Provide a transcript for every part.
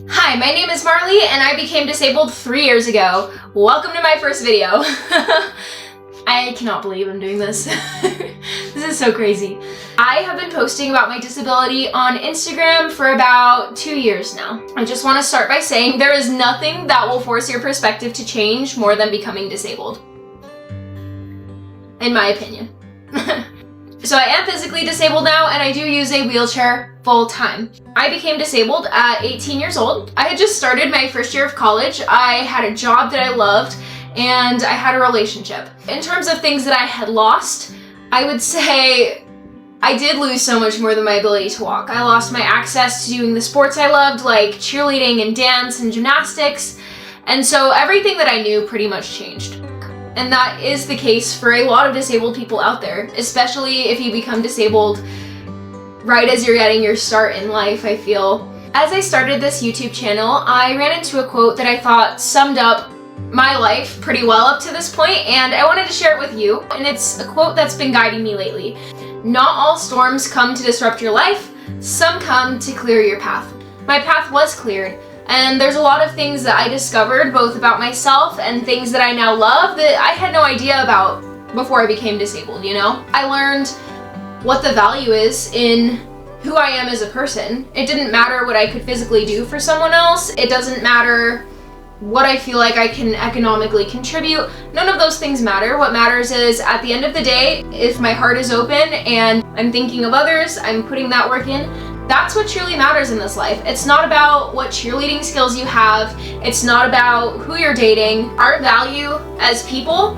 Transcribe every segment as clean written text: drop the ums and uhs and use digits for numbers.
Hi, my name is Marley and I became disabled 3 years ago. Welcome to my first video. I cannot believe I'm doing this. This is so crazy. I have been posting about my disability on Instagram for about 2 years now. I just want to start by saying there is nothing that will force your perspective to change more than becoming disabled. In my opinion. So I am physically disabled now and I do use a wheelchair full time. I became disabled at 18 years old. I had just started my first year of college. I had a job that I loved and I had a relationship. In terms of things that I had lost, I would say I did lose so much more than my ability to walk. I lost my access to doing the sports I loved, like cheerleading and dance and gymnastics. And so everything that I knew pretty much changed. And that is the case for a lot of disabled people out there, especially if you become disabled right as you're getting your start in life, I feel. As I started this YouTube channel, I ran into a quote that I thought summed up my life pretty well up to this point, and I wanted to share it with you. And it's a quote that's been guiding me lately. Not all storms come to disrupt your life, some come to clear your path. My path was cleared. And there's a lot of things that I discovered, both about myself and things that I now love that I had no idea about before I became disabled, you know? I learned what the value is in who I am as a person. It didn't matter what I could physically do for someone else. It doesn't matter what I feel like I can economically contribute. None of those things matter. What matters is, at the end of the day, if my heart is open and I'm thinking of others, I'm putting that work in, that's what truly matters in this life. It's not about what cheerleading skills you have. It's not about who you're dating. Our value as people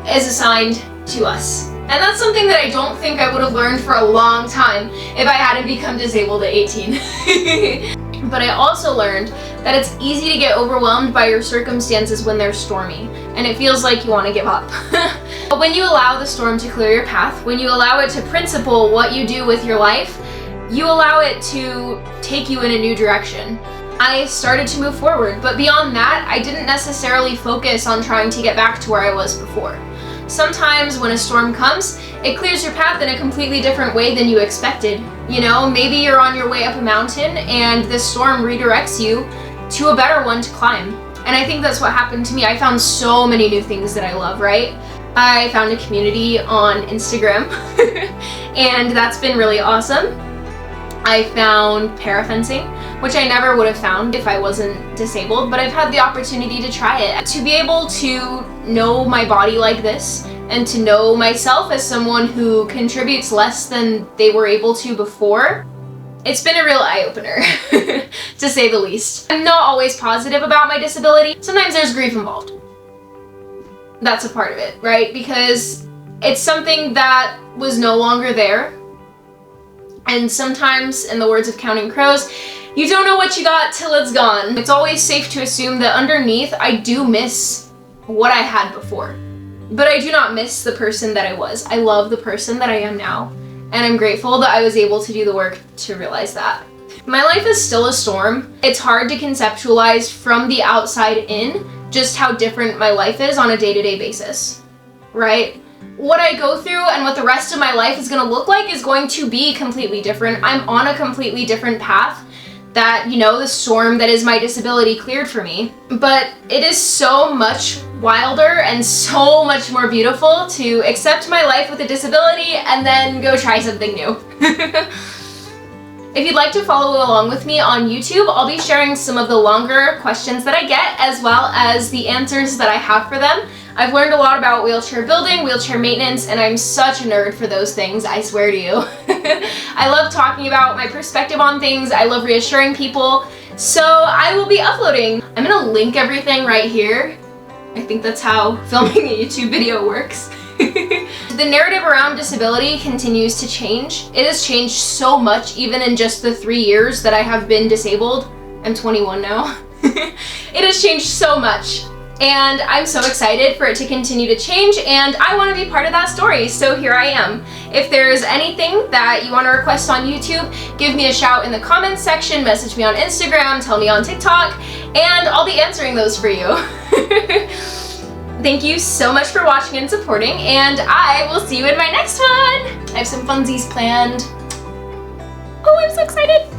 is assigned to us. And that's something that I don't think I would have learned for a long time if I hadn't become disabled at 18. But I also learned that it's easy to get overwhelmed by your circumstances when they're stormy, and it feels like you want to give up. But when you allow the storm to clear your path, when you allow it to principle what you do with your life, you allow it to take you in a new direction. I started to move forward, but beyond that, I didn't necessarily focus on trying to get back to where I was before. Sometimes when a storm comes, it clears your path in a completely different way than you expected. You know, maybe you're on your way up a mountain and this storm redirects you to a better one to climb. And I think that's what happened to me. I found so many new things that I love, right? I found a community on Instagram and that's been really awesome. I found parafencing, which I never would have found if I wasn't disabled, but I've had the opportunity to try it. To be able to know my body like this and to know myself as someone who contributes less than they were able to before, it's been a real eye-opener, to say the least. I'm not always positive about my disability. Sometimes there's grief involved. That's a part of it, right? Because it's something that was no longer there. And sometimes, in the words of Counting Crows, you don't know what you got till it's gone. It's always safe to assume that underneath, I do miss what I had before. But I do not miss the person that I was. I love the person that I am now. And I'm grateful that I was able to do the work to realize that. My life is still a storm. It's hard to conceptualize from the outside in just how different my life is on a day-to-day basis, right? What I go through and what the rest of my life is going to look like is going to be completely different. I'm on a completely different path that, you know, the storm that is my disability cleared for me. But it is so much wilder and so much more beautiful to accept my life with a disability and then go try something new. If you'd like to follow along with me on YouTube, I'll be sharing some of the longer questions that I get as well as the answers that I have for them. I've learned a lot about wheelchair building, wheelchair maintenance, and I'm such a nerd for those things, I swear to you. I love talking about my perspective on things, I love reassuring people, so I will be uploading. I'm gonna link everything right here. I think that's how filming a YouTube video works. The narrative around disability continues to change. It has changed so much even in just the 3 years that I have been disabled. I'm 21 now. It has changed so much. And I'm so excited for it to continue to change, and I want to be part of that story, so here I am. If there's anything that you want to request on YouTube, give me a shout in the comments section, message me on Instagram, tell me on TikTok, and I'll be answering those for you. Thank you so much for watching and supporting, and I will see you in my next one! I have some funsies planned. Oh, I'm so excited!